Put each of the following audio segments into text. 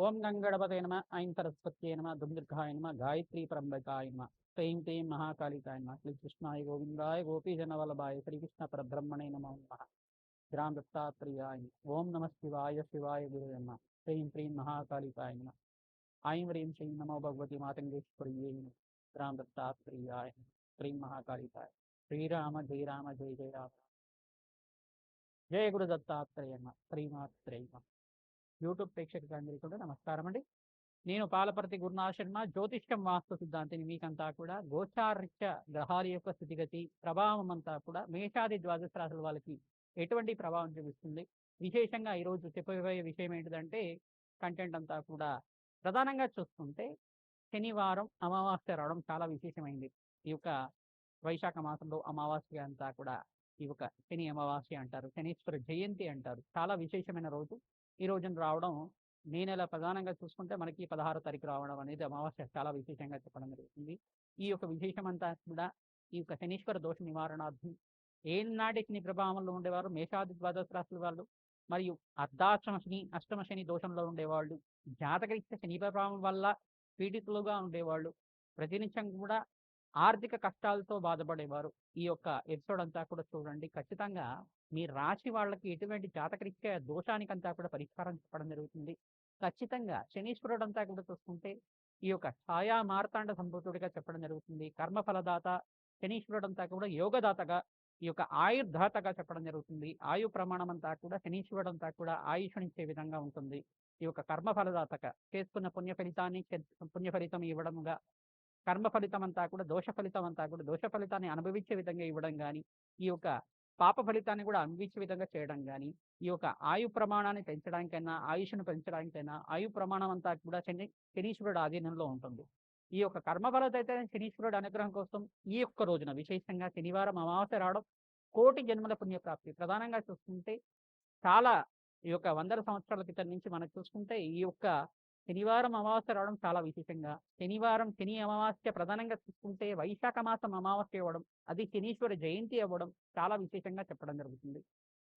ఓం గంగణపతే నమ ఐం సరస్వత్యై నమ దుందుర్గాయ నమ గాయత్రీ పరంబకాయ నమ క్లీం క్లీం మహాకాళికాయ నమ శ్రీకృష్ణాయ గోవిందాయ గోపీజనవల్లభాయ శ్రీకృష్ణ పరబ్రహ్మణే నమో నమః గ్రామ దత్తాత్రేయాయ ఓం నమ శివాయ శివాయ గురువే నమః క్లీం క్లీం మహాకాళికాయ నమ ఐం హ్రీం శ్రీం నమో భగవతి మాతంగేశ్వర్యై నమః గ్రామ దత్తాత్రేయాయ క్లీం మహాకాళికాయ శ్రీరామ జయ రామ జయ జయ రామ జయ గురు దత్తాత్రేయ నమః శ్రీమాత్రే నమః. యూట్యూబ్ ప్రేక్షకులందరికీ కూడా నమస్కారం అండి. నేను పాలపర్తి గురునాథ్ శర్మ, జ్యోతిష్యం వాస్తు సిద్ధాంతిని. మీకంతా కూడా గోచారరీత్య గ్రహాల యొక్క స్థితిగతి ప్రభావం అంతా కూడా మేషాది ద్వాదశ రాశుల వాళ్ళకి ఎటువంటి ప్రభావం చూపిస్తుంది, విశేషంగా ఈరోజు చెప్పబోయే విషయం ఏంటిదంటే కంటెంట్ అంతా కూడా ప్రధానంగా చూసుకుంటే శనివారం అమావాస్య రావడం చాలా విశేషమైంది. ఈ యొక్క వైశాఖ మాసంలో అమావాస్య అంతా కూడా ఈ యొక్క శని అమావాస్య అంటారు, శనీశ్వర జయంతి అంటారు. చాలా విశేషమైన రోజు ఈ రోజున రావడం. మే నెల ప్రధానంగా చూసుకుంటే మనకి 16వ తారీఖు రావడం అనేది అమావాస్య చాలా విశేషంగా చెప్పడం జరుగుతుంది. ఈ యొక్క విశేషం అంతా కూడా ఈ యొక్క శనీశ్వర దోష నివారణార్థం ఏనాటి శని ప్రభావంలో ఉండేవారు మేషాది ద్వాదశ రాశుల వాళ్ళు, మరియు అర్ధాష్టమ శని అష్టమ శని దోషంలో ఉండేవాళ్ళు, జాతకరీత్యా శని ప్రభావం వల్ల పీడితులుగా ఉండేవాళ్ళు, ప్రతినిత్యం కూడా ఆర్థిక కష్టాలతో బాధపడేవారు. ఈ యొక్క ఎపిసోడ్ అంతా కూడా చూడండి. ఖచ్చితంగా మీ రాశి వాళ్ళకి ఎటువంటి జాతకరీత్యా దోషానికంతా కూడా పరిష్కారం చెప్పడం జరుగుతుంది. ఖచ్చితంగా శనీశ్వరుడు అంతా కూడా చూసుకుంటే ఈ యొక్క ఛాయా మార్తాండ సంభూతుడిగా చెప్పడం జరుగుతుంది. కర్మఫలదాత శనీశ్వరుడు అంతా కూడా యోగదాతగా, ఈ యొక్క ఆయుర్దాతగా చెప్పడం జరుగుతుంది. ఆయు ప్రమాణం అంతా కూడా శనీశ్వరుడు అంతా కూడా ఆయుష్నిచ్చే విధంగా ఉంటుంది. ఈ యొక్క కర్మఫలదాతగా చేసుకున్న పుణ్య ఫలితం ఇవ్వడముగా, కర్మ ఫలితం అంతా కూడా దోష ఫలితం అంతా కూడా దోష ఫలితాన్ని అనుభవించే విధంగా ఇవ్వడం కానీ, ఈ యొక్క పాప ఫలితాన్ని కూడా అనుభవించే విధంగా చేయడం కానీ, ఈ యొక్క ఆయు ప్రమాణాన్ని పెంచడానికైనా ఆయుష్ను పెంచడానికైనా ఆయు ప్రమాణం అంతా కూడా శనీశ్వరుడు ఆధీనంలో ఉంటుంది. ఈ యొక్క కర్మఫలదైతే శనీశ్వరుడు అనుగ్రహం కోసం ఈ యొక్క రోజున విశేషంగా శనివారం అమావాస్య రావడం కోటి జన్మల పుణ్యప్రాప్తి. ప్రధానంగా చూసుకుంటే చాలా ఈ యొక్క వందల సంవత్సరాల క్రితం నుంచి మనం చూసుకుంటే ఈ యొక్క శనివారం అమావాస్య రావడం చాలా విశేషంగా. శనివారం శని అమావాస్య ప్రధానంగా చూసుకుంటే వైశాఖ మాసం అమావాస్య అవ్వడం, అది శనీశ్వర జయంతి అవ్వడం చాలా విశేషంగా చెప్పడం జరుగుతుంది.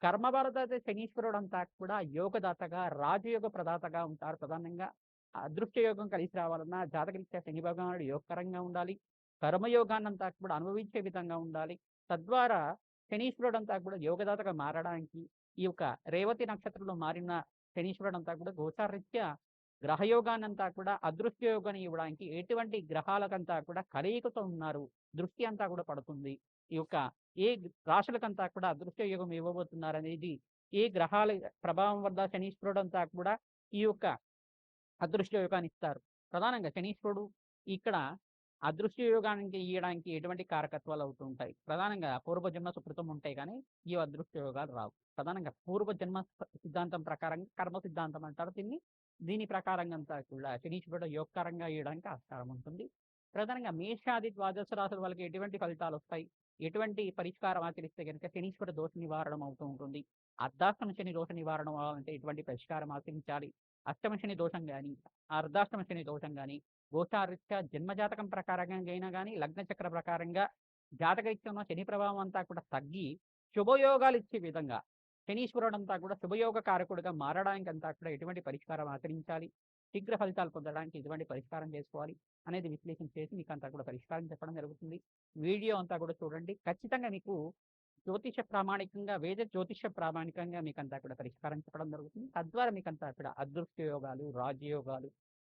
కర్మభారత శనీశ్వరుడు అంతా కూడా యోగదాతగా రాజయోగ ప్రదాతగా ఉంటారు. ప్రధానంగా అదృష్ట యోగం కలిసి రావాలన్నా జాతకరీత్యా శని భగవానుడు యోగకరంగా ఉండాలి, కర్మయోగాన్ని అంతా కూడా అనుభవించే విధంగా ఉండాలి. తద్వారా శనీశ్వరుడు అంతా కూడా యోగదాతగా మారడానికి ఈ యొక్క రేవతి నక్షత్రంలో మారిన శనీశ్వరుడు అంతా కూడా గోచారరీత్యా గ్రహయోగాన్నంతా కూడా అదృష్ట యోగాన్ని ఇవ్వడానికి ఎటువంటి గ్రహాలకంతా కూడా కలయికతో ఉన్నారు, దృష్టి అంతా కూడా పడుతుంది. ఈ యొక్క ఏ రాశులకంతా కూడా అదృష్ట యోగం ఇవ్వబోతున్నారు అనేది, ఏ గ్రహాల ప్రభావం వల్ల శనీశ్వరుడు అంతా కూడా ఈ యొక్క అదృష్ట యోగాన్ని ఇస్తారు. ప్రధానంగా శనీశ్వరుడు ఇక్కడ అదృష్ట యోగానికి ఇవ్వడానికి ఎటువంటి కారకత్వాలు అవుతూ ఉంటాయి. ప్రధానంగా పూర్వజన్మ సుకృతం ఉంటాయి కానీ ఈ అదృష్ట యోగాలు రావు. ప్రధానంగా పూర్వజన్మ సిద్ధాంతం ప్రకారంగా కర్మ సిద్ధాంతం అంటారు దీన్ని. దీని ప్రకారంగా అంతా కూడా శనీశ్వరుడు యోగకరంగా ఇవ్వడానికి ఆస్కారం ఉంటుంది. ప్రధానంగా మేషాది ద్వాదశ రాశుల వాళ్ళకి ఎటువంటి ఫలితాలు వస్తాయి, ఎటువంటి పరిష్కారం ఆచరిస్తే కనుక శనీశ్వర దోష నివారణం అవుతూ ఉంటుంది. అర్ధాష్టమ శని దోష నివారణం అంటే ఎటువంటి పరిష్కారం ఆచరించాలి, అష్టమ శని దోషం కానీ అర్ధాష్టమ శని దోషం కానీ గోచారీత్యా జన్మజాతకం ప్రకారంగా అయినా కానీ లగ్న చక్ర ప్రకారంగా జాతకరీత్యంలో శని ప్రభావం అంతా కూడా తగ్గి శుభయోగాలు ఇచ్చే విధంగా శనీశ్వరుడు అంతా కూడా శుభయోగ కారకుడిగా మారడానికి అంతా కూడా ఎటువంటి పరిష్కారం ఆచరించాలి, శీఘ్ర ఫలితాలు పొందడానికి ఎటువంటి పరిష్కారం చేసుకోవాలి అనేది విశ్లేషణ చేసి మీకు అంతా కూడా పరిష్కారం చెప్పడం జరుగుతుంది. వీడియో అంతా కూడా చూడండి. ఖచ్చితంగా మీకు జ్యోతిష ప్రామాణికంగా వేద జ్యోతిష ప్రామాణికంగా మీకు అంతా కూడా పరిష్కారం చెప్పడం జరుగుతుంది. తద్వారా మీకు అంతా కూడా అదృష్ట యోగాలు, రాజయోగాలు,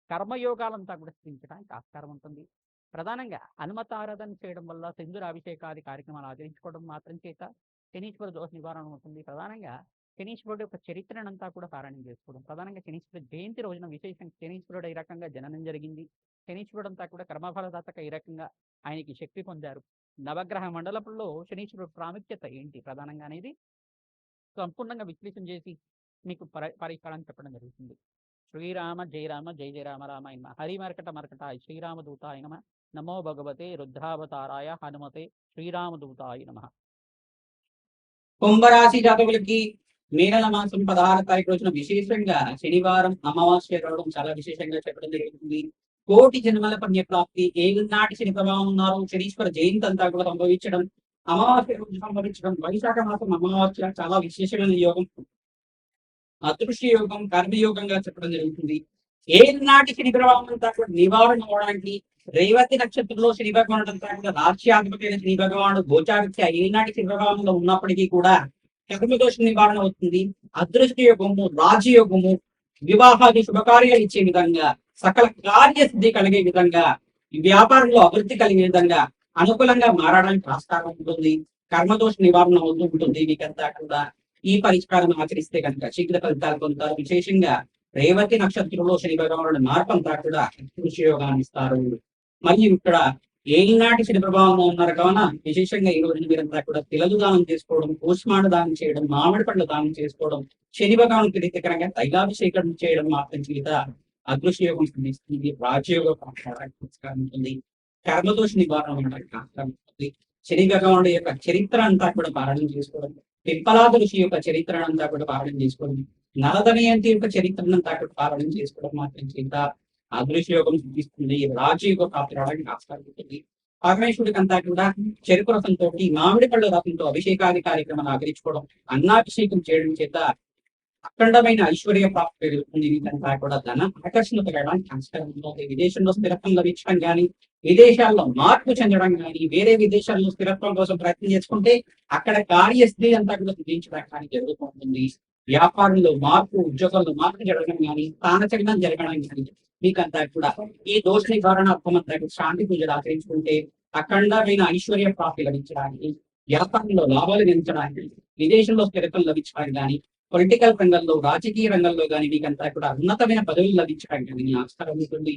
కర్మయోగాలంతా కూడా స్థిరించడానికి ఆస్కారం ఉంటుంది. ప్రధానంగా హనుమతారాధన చేయడం వల్ల సింధూరాభిషేకాది కార్యక్రమాలు ఆచరించుకోవడం మాత్రం చేత శనీశ్వర దోష నివారణ ఉంటుంది. ప్రధానంగా శనీశ్వరుడు యొక్క చరిత్రనంతా కూడా పారాయణం చేసుకోవడం. ప్రధానంగా శనీశ్వర జయంతి రోజున విశేషంగా శనీశ్వరుడు ఈ రకంగా జననం జరిగింది. శనీశ్వరుడు అంతా కూడా కర్మఫలదాతక ఈ రకంగా ఆయనకి శక్తి పొందారు. నవగ్రహ మండలంలో శనీశ్వరుడు ప్రాముఖ్యత ఏంటి ప్రధానంగా అనేది సంపూర్ణంగా విశ్లేషణ చేసి మీకు పరిష్కారం చెప్పడం జరుగుతుంది. శ్రీరామ జయ రామ జయ జయ రామ రామ అయిన హరిమర్కట మర్కటాయ శ్రీరామదూతాయ నమ నమో భగవతే రుద్రావతారాయ హనుమతే శ్రీరామదూతాయ నమ. కుంభరాశి జాతకులకి మే నెల మాసం 16వ తారీఖు రోజున విశేషంగా శనివారం అమావాస్య రావడం చాలా విశేషంగా చెప్పడం జరుగుతుంది. కోటి జన్మల పుణ్యప్రాప్తి. ఏనాటి శని ప్రభావం ఉన్నారు, శనీశ్వర జయంతి అంతా కూడా సంభవించడం, అమావాస్య రోజు సంభవించడం, వైశాఖ మాసం అమావాస్య చాలా విశేషమైన యోగం, అదృశ్య యోగం, కర్మయోగంగా చెప్పడం జరుగుతుంది. ఏనాటి శని ప్రభావం అంతా కూడా నివారణ అవడానికి రేవతి నక్షత్రంలో శని భగవానుడు అంతా కూడా రాజ్యాధిపతి శని భగవానుడు గోచారిత్య ఏనాటి శని ప్రభావంలో ఉన్నప్పటికీ కూడా కర్మదోష నివారణ అవుతుంది. అదృష్ట యోగము, రాజయోగము, వివాహాది శుభకార్యాలు ఇచ్చే విధంగా, సకల కార్యసిద్ధి కలిగే విధంగా, వ్యాపారంలో అభివృద్ధి కలిగే విధంగా అనుకూలంగా మారడానికి ఆస్కారం ఉంటుంది. కర్మదోష నివారణ అవుతూ ఉంటుంది. మీకంతా కూడా ఈ పరిష్కారం ఆచరిస్తే కనుక శీఘ్ర ఫలితాలు పొందుతారు. విశేషంగా రేవతి నక్షత్రంలో శని భగవానుడు మార్పు అంతా కూడా కృషి యోగాన్ని ఇస్తారు. మరియు ఇక్కడ ఏనాటి శని ప్రభావంలో ఉన్నారు కావున విశేషంగా ఈ రోజు మీరంతా కూడా తిలలు దానం చేసుకోవడం, కూష్మాండ దానం చేయడం, మామిడి పండ్ల దానం చేసుకోవడం, శని భగవాను ప్రీతికరంగా తైలాభిషేకం చేయడం మాత్రం చేత అదృశ్య యోగం సిద్ధిస్తుంది. రాజయోగం ఉంటుంది. కర్మదోష నివారణ ఉండడానికి ఆస్కారం ఉంటుంది. శని భగవానుడు యొక్క చరిత్ర అంతా కూడా పాలన చేసుకోవడం, పిప్పలాద ఋషి యొక్క చరిత్ర అంతా కూడా పాలన చేసుకోవడం, నరదమయంతి యొక్క చరిత్రను అంతా కూడా పాలన చేసుకోవడం మాత్రం చేత అదృశ్య యోగం సిద్ధిస్తుంది. రాజయోగ ప్రాప్తి రావడానికి ఆస్కారం ఉంటుంది. పరమేశ్వరుడికి అంతా కూడా చెరుకు రసంతో, మామిడి పళ్ళ రసంతో అభిషేకాది కార్యక్రమాలు ఆచరించుకోవడం, అన్నాభిషేకం చేయడం చేత అఖండమైన ఐశ్వర్య ప్రాప్తి పెరుగుతుంది. వీటంతా కూడా ధన ఆకర్షణ పెరగడానికి ఆస్కారం ఉంటుంది. విదేశంలో స్థిరత్వం లభించడం కానీ, విదేశాల్లో మార్పు చెందడం కానీ, వేరే విదేశాల్లో స్థిరత్వం కోసం ప్రయత్నం చేసుకుంటే అక్కడ కార్యస్థితి అంతా కూడా సిద్ధించడం కానీ జరుగుతుంటుంది. వ్యాపారంలో మార్పు, ఉద్యోగాల్లో మార్పు జరగడం కానీ, స్థానచలనం జరగడం కానీ మీకంతా కూడా ఈ దోష నివారణాత్మక అంతా శాంతి పూజలు ఆచరించుకుంటే అఖండమైన ఐశ్వర్య ప్రాప్తి లభించడానికి, వ్యాపారంలో లాభాలు గెలించడానికి, విదేశంలో స్థిరత్వం లభించడానికి కానీ, పొలిటికల్ రంగంలో, రాజకీయ రంగంలో కానీ మీకంతా కూడా ఉన్నతమైన పదవులు లభించడానికి కానీ ఆస్కారం ఉంటుంది.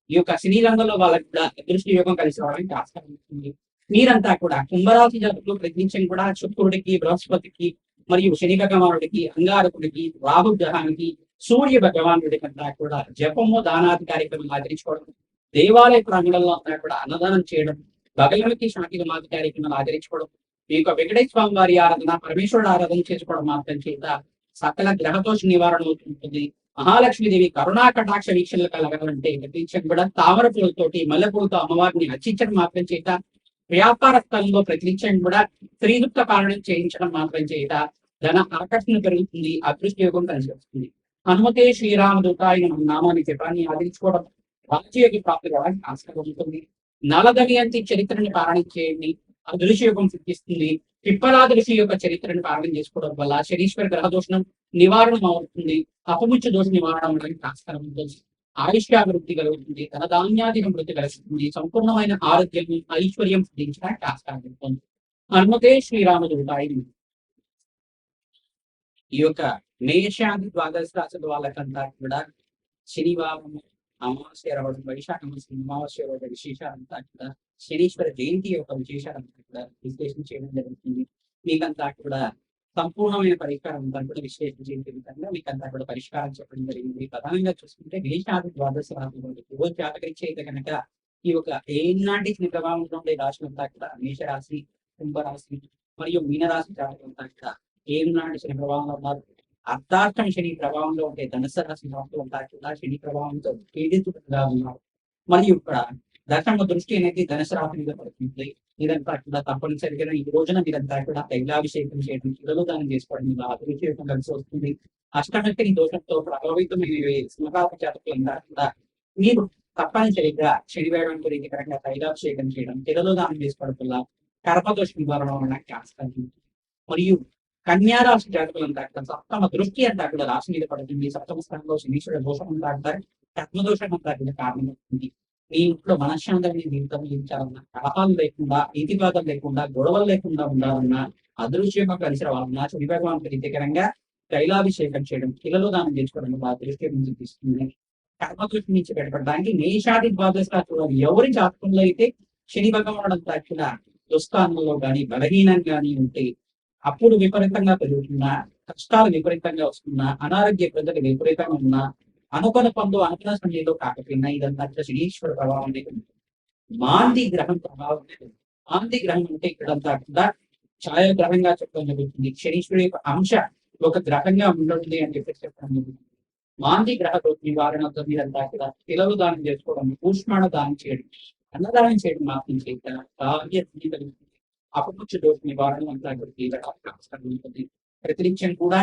ఈ యొక్క సినీ రంగంలో వాళ్ళకి కూడా అదృష్ట యోగం కలిసి రావడానికి ఆస్కారం ఉంటుంది. మీరంతా కూడా కుంభరాశి జాతకులు ప్రతినిత్యం కూడా శుక్రుడికి, బృహస్పతికి మరియు శని భగవానుడికి, అంగారకుడికి, రాహు గ్రహానికి, సూర్య భగవానుడికి అంతా కూడా జపము, దానాది కార్యక్రమం ఆచరించుకోవడం, దేవాలయ ప్రాంగణంలో అంతా కూడా అన్నదానం చేయడం, భగవానికి శాంతి సమాధి కార్యక్రమాలు ఆచరించుకోవడం, ఈ యొక్క వెంకటేశ్వర స్వామి వారి ఆరాధన, పరమేశ్వరుడు ఆరాధన చేసుకోవడం మాత్రం చేత సకల గ్రహదోష నివారణ అవుతుంటుంది. మహాలక్ష్మీదేవి కరుణా కటాక్ష వీక్షణలు కలగాలంటే ప్రతినిత్యం కూడా తామర పూలతోటి, మల్లెపూలతో అమ్మవారిని అర్చించడం మాత్రం చేత, వ్యాపార స్థలంలో ప్రతినిత్యం కూడా శ్రీయుక్త పాలనం చేయించడం మాత్రం చేత ధన ఆకర్షణ పెరుగుతుంది. అదృష్ట యోగం కలిసి వస్తుంది. హనుమతే శ్రీరామదూతాయ నామాన్ని జపాన్ని ఆచరించుకోవడం రాజ్యయోగి ప్రాప్తి కావడానికి ఆస్కారం ఉంటుంది. నలదమయంతి చరిత్రని పాలన చేయండి, అదృశ్య యోగం సిద్ధిస్తుంది. పిప్పలాద ఋషి యొక్క చరిత్రను పాలన చేసుకోవడం వల్ల శనీశ్వర గ్రహ దోషణం నివారణ అవుతుంది. అపముచ్చ దోష నివారణ అవడానికి ఆస్కారం ఉంటుంది. ఆయుష్యాభివృద్ధి కలుగుతుంది. ధనధాన్యాది వృద్ధి కలుగుతుంది. సంపూర్ణమైన ఆరోగ్యం, ఐశ్వర్యం సిద్ధించడానికి ఆస్కారం ఉంటుంది. హనుమతే శ్రీరామదూతాయ. ఈ యొక్క మేషాది ద్వాదశ రాశుల వాళ్ళకంతా కూడా శనివారం అమావాస్య రావడం, వైశాఖ మాసం అమావాస్య రావడం విశేషాలంతా కూడా శనీశ్వర జయంతి యొక్క విశేషాలంతా కూడా విశ్లేషణ చేయడం జరుగుతుంది. మీకంతా కూడా సంపూర్ణమైన పరిష్కారం అంతా కూడా విశ్లేషణ చేయడం విధంగా మీకంతా కూడా పరిష్కారం చెప్పడం జరిగింది. ప్రధానంగా చూసుకుంటే మేషాది ద్వాదశ రాశులు జాతకరీత్యా అయితే కనుక ఈ యొక్క ఏనాటి శని ప్రభావం ఉండే రాశులంతా కూడా మేషరాశి, కుంభరాశి మరియు మీనరాశి జాతకులంతా కూడా ఏనాటి శని ప్రభావంలో ఉన్నారు. అర్ధాష్టం శని ప్రభావంలో ఉంటే ధనుసు రాశి అంతా కూడా శని ప్రభావంతో పీడితులుగా ఉన్నారు. మరియు ఇక్కడ దశమ దృష్టి అనేది ధనుసు రాశి మీద పడుతుంది. మీరంతా కూడా తప్పనిసరిగా ఈ రోజున మీరంతా కూడా తైలాభిషేకం చేయడం, పిల్లలు దానం చేసుకోవడం మీద అభిషేకం కలిసి వస్తుంది. అష్టమశని దోషంతో ప్రభావితమైన సింహరాశి జాతకులంతా కూడా మీరు తప్పనిసరిగా శని వేయడం గురించి కరెక్ట్గా తైలాభిషేకం చేయడం, పిల్లలు దానం చేసుకోవడం వల్ల కర్మదోష నివారణ అవడానికి ఆస్కారం ఉంటుంది. మరియు కన్యారాశి జాతకులంతా కూడా సప్తమ దృష్టి అంతా కూడా రాశి మీద పడుతుంది. సప్తమ స్థానంలో శనీశ్వర దోషం అంతా అంటారు, కర్మదోషం అంతా కూడా కారణమవుతుంది. మీ ఇంట్లో మనశ్శాంతిని జీవితం జీవించాలన్నా, కలహాలు లేకుండా, నీతివాదం లేకుండా, గొడవలు లేకుండా ఉండాలన్నా, అదృశ్యంగా కలిసి రావాలన్నా శని భగవాన్ ప్రీతికరంగా తైలాభిషేకం చేయడం, పిల్లలు దానం చేసుకోవడం వల్ల అదృశ్యం చూపిస్తుంది. కర్మదృష్టి నుంచి బయటపడడానికి మేషాది ద్వాదశ రాశులు ఎవరి జాతకంలో అయితే శని భగవానుడు అంతా కూడా దుస్థానంలో కానీ, బలహీనం కానీ ఉంటే అప్పుడు విపరీతంగా పెరుగుతున్నా, కష్టాలు విపరీతంగా వస్తున్నా, అనారోగ్య ప్రజలు విపరీతంగా ఉన్నా, అనుకున్న పనులు అనుకున్న సమయంలో కాకపోయినా ఇదంతా శనీశ్వర ప్రభావం అనేది మాంది గ్రహం ప్రభావం అనేది. మాంది గ్రహం అంటే ఇక్కడంతా కూడా ఛాయాగ్రహంగా చెప్పడం జరుగుతుంది. శనీశ్వరుడు యొక్క అంశ ఒక గ్రహంగా ఉంటుంది అని చెప్పేసి చెప్పడం జరుగుతుంది. మాంది గ్రహ నివారణతో మీరంతా కూడా పిల్లలు దానం చేసుకోవడం, కూష్మాణ దానం చేయడం, అన్నదానం చేయడం మాత్రం చేత అపముచ్చ దోష నివారణ అంతా ఉంటుంది. ప్రతినిత్యం కూడా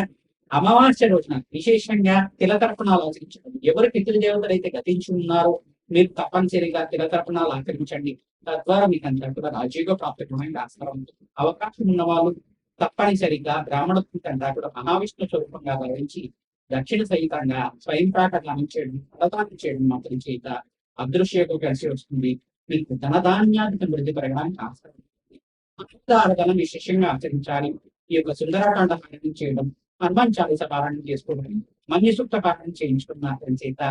అమావాస్య రోజున విశేషంగా తిలతర్పణాలు ఆచరించడం. ఎవరు పితృదేవతలు అయితే గతించి ఉన్నారో మీరు తప్పనిసరిగా తిలతర్పణాలు ఆచరించండి. తద్వారా మీకు అంతా కూడా రాజయోగ ప్రాప్తికమైన ఆస్కారం ఉంటుంది. అవకాశం ఉన్న వాళ్ళు తప్పనిసరిగా బ్రాహ్మణులకు అంతా కూడా మహావిష్ణు స్వరూపంగా భావించి దక్షిణ సహితంగా స్వయం ప్రాకటనం చేయడం, ఫలదానం చేయడం మాత్రం చేత అదృశ్యకు కలిసి వస్తుంది. మీకు ధనధాన్యాధిక వృద్ధి పెరగడానికి ఆస్కారం ఉంటుంది. ఆరాధన విశేషంగా ఆచరించాలి. ఈ యొక్క సుందరాకాండ పారాయణం చేయడం, హనుమాన్ చాలీస పారాయణం చేసుకోవడం, మన్య సూక్త పారాయణం చేయించుకున్న మాత్రం చేత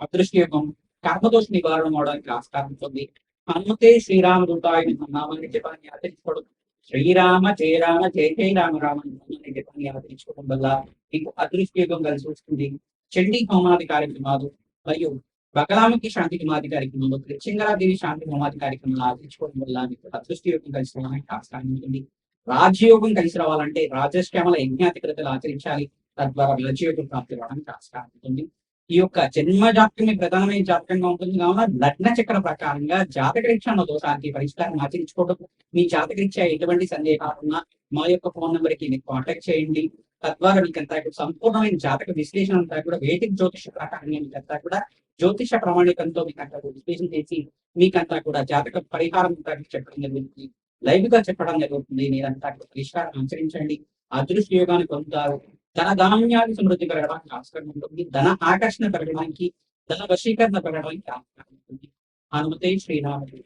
అదృష్టయోగం, కర్మదోష నివారణ అవడానికి ఆస్కారం ఉంటుంది. హనుమతే శ్రీరామదూతాయ నామాన్ని జపాన్ని ఆచరించుకోవడం, శ్రీరామ జయ రామ జయ జయ రామ రామ నామాన్ని జపాన్ని ఆచరించుకోవడం వల్ల మీకు అదృష్టయోగం కలిసి వస్తుంది. చండీ హోమాది కార్యక్రమాలు మరియు బగలాముఖి శాంతి హోమాది కార్యక్రమాలు, కృష్ణంగరాదేవి శాంతి హోమాది కార్యక్రమాలు ఆచరించుకోవడం వల్ల మీకు అదృష్టయోగం కలిసి రావడానికి ఆస్కారం ఉంటుంది. రాజయోగం కలిసి రావాలంటే రాజశ్యామల యజ్ఞాధికృతలు ఆచరించాలి. తద్వారా రాజయోగం ప్రాప్తి రావడానికి ఆస్కారం ఉంటుంది. ఈ యొక్క జన్మ జాతకమే ప్రధానమైన జాతకంగా ఉంటుంది కావున లగ్న చక్ర ప్రకారంగా జాతకరీక్ష అన్న దోషానికి పరిష్కారం ఆచరించుకోవడం. మీ జాతకరీక్ష ఎటువంటి సందేహాలు ఉన్నా మా యొక్క ఫోన్ నెంబర్ కి మీకు కాంటాక్ట్ చేయండి. తద్వారా మీకంతా కూడా సంపూర్ణమైన జాతక విశ్లేషణ అంతా కూడా వేదిక జ్యోతిష ప్రకారంగా మీకంతా కూడా జ్యోతిష ప్రామాణికంతో మీకంతా కూడా విశ్లేషణ చేసి మీకంతా కూడా జాతక పరిహారం అంతా చెప్పడం జరుగుతుంది. లైవ్ గా చెప్పడం జరుగుతుంది. మీరంతా కూడా పరిష్కారం ఆచరించండి. అదృష్ట యోగాన్ని పొందుతారు. ధన ధాన్యాలు సమృద్ధి పెరగడానికి ఆస్కారం ఉంటుంది. ధన ఆకర్షణ పెరగడానికి, ధన వశీకరణ పెరగడానికి ఆస్కారం ఉంటుంది. హనుమతే శ్రీరాముడు.